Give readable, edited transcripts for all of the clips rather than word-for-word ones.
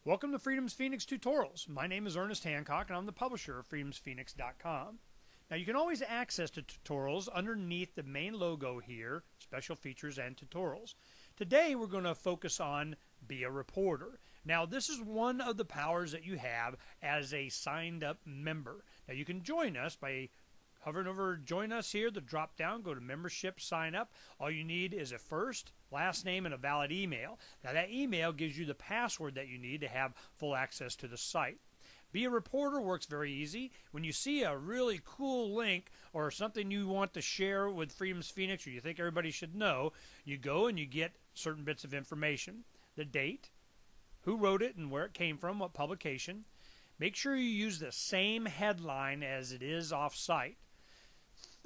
Welcome to Freedom's Phoenix Tutorials. My name is Ernest Hancock and I'm the publisher of FreedomsPhoenix.com. Now you can always access the tutorials underneath the main logo here, special features and tutorials. Today we're going to focus on Be a Reporter. Now this is one of the powers that you have as a signed up member. Now you can join us by hovering over Join Us here, the drop down, go to Membership, Sign Up. All you need is a first, last name, and a valid email. Now that email gives you the password that you need to have full access to the site. Be a Reporter works very easy. When you see a really cool link or something you want to share with Freedom's Phoenix or you think everybody should know, you go and you get certain bits of information. The date, who wrote it and where it came from, what publication. Make sure you use the same headline as it is off-site.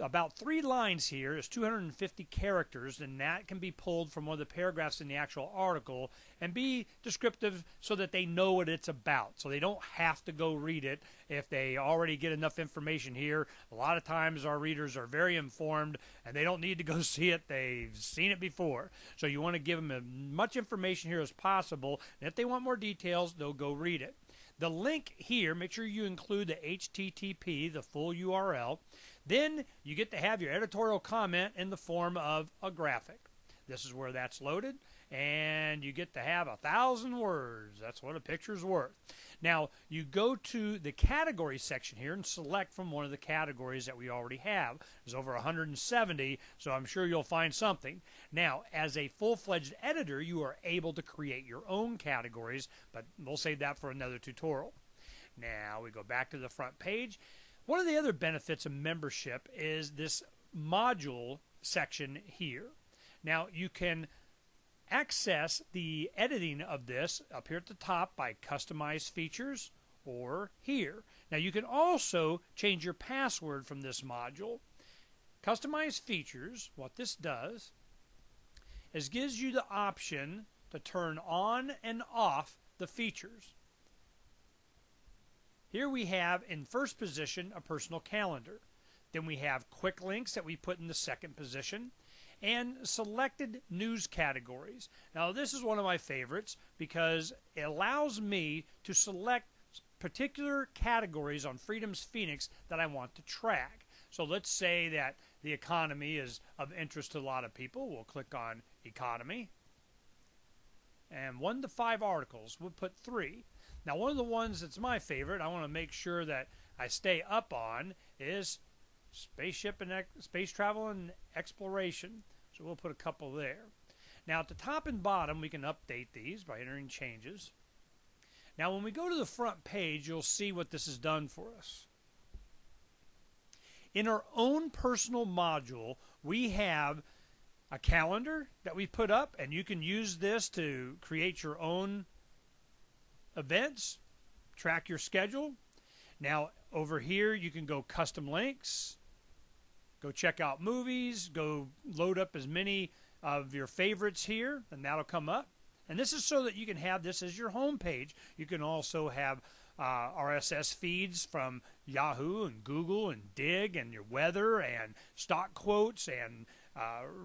About 3 lines here is 250 characters, and that can be pulled from one of the paragraphs in the actual article and be descriptive so that they know what it's about, so they don't have to go read it if they already get enough information here. A lot of times our readers are very informed and they don't need to go see it. They've seen it before. So you want to give them as much information here as possible, and if they want more details, they'll go read it. The link here, make sure you include the HTTP, the full URL. Then you get to have your editorial comment in the form of a graphic. This is where that's loaded, and you get to have 1,000 words. That's what a picture's worth. Now, you go to the category section here and select from one of the categories that we already have. There's over 170, so I'm sure you'll find something. Now, as a full-fledged editor, you are able to create your own categories, but we'll save that for another tutorial. Now, we go back to the front page. One of the other benefits of membership is this module section here. Now, you can access the editing of this up here at the top by Customize Features or here. Now, you can also change your password from this module. Customize Features, what this does is gives you the option to turn on and off the features. Here we have in first position a personal calendar. Then we have quick links that we put in the second position and selected news categories. Now this is one of my favorites because it allows me to select particular categories on Freedom's Phoenix that I want to track. So let's say that the economy is of interest to a lot of people. We'll click on Economy. And 1 to 5 articles. We'll put 3. Now one of the ones that's my favorite, I want to make sure that I stay up on, is spaceship and space travel and exploration. So we'll put a couple there. Now at the top and bottom we can update these by entering changes. Now when we go to the front page, you'll see what this has done for us. In our own personal module, we have a calendar that we put up, and you can use this to create your own events, track your schedule. Now over here you can go custom links, go check out movies, go load up as many of your favorites here, and that'll come up. And this is so that you can have this as your home page. You can also have RSS feeds from Yahoo and Google and Dig, and your weather and stock quotes and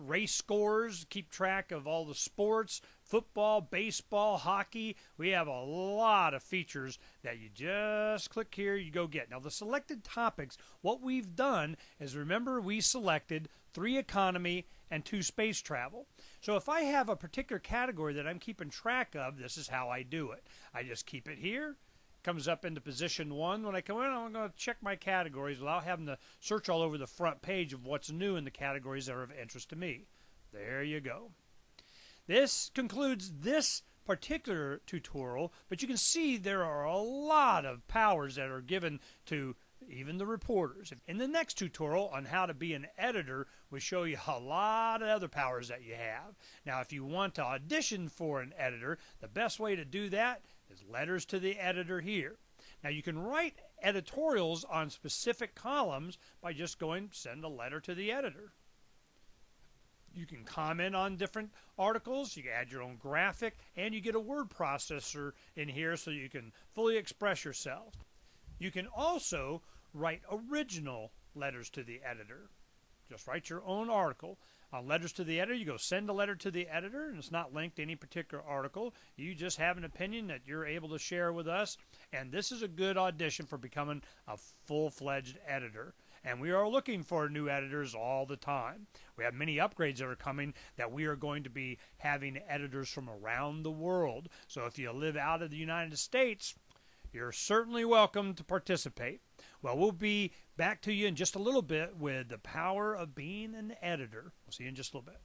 race scores, keep track of all the sports, football, baseball, hockey. We have a lot of features that you just click here, you go get. Now the selected topics, what we've done is, remember, we selected 3 economy and 2 space travel. So if I have a particular category that I'm keeping track of, this is how I do it. I just keep it here. Comes up into position 1. When I come in, I'm going to check my categories without having to search all over the front page of what's new in the categories that are of interest to me. There you go. This concludes this particular tutorial, but you can see there are a lot of powers that are given to even the reporters. In the next tutorial on how to be an editor, we show you a lot of other powers that you have. Now, if you want to audition for an editor, the best way to do that is letters to the editor here. Now, you can write editorials on specific columns by just going send a letter to the editor. You can comment on different articles, you can add your own graphic, and you get a word processor in here so you can fully express yourself. You can also write original letters to the editor. Just write your own article. On Letters to the Editor, you go send a letter to the editor, and it's not linked to any particular article. You just have an opinion that you're able to share with us, and this is a good audition for becoming a full-fledged editor. And we are looking for new editors all the time. We have many upgrades that are coming that we are going to be having editors from around the world. So if you live out of the United States, you're certainly welcome to participate. Well, we'll be back to you in just a little bit with the power of being an editor. We'll see you in just a little bit.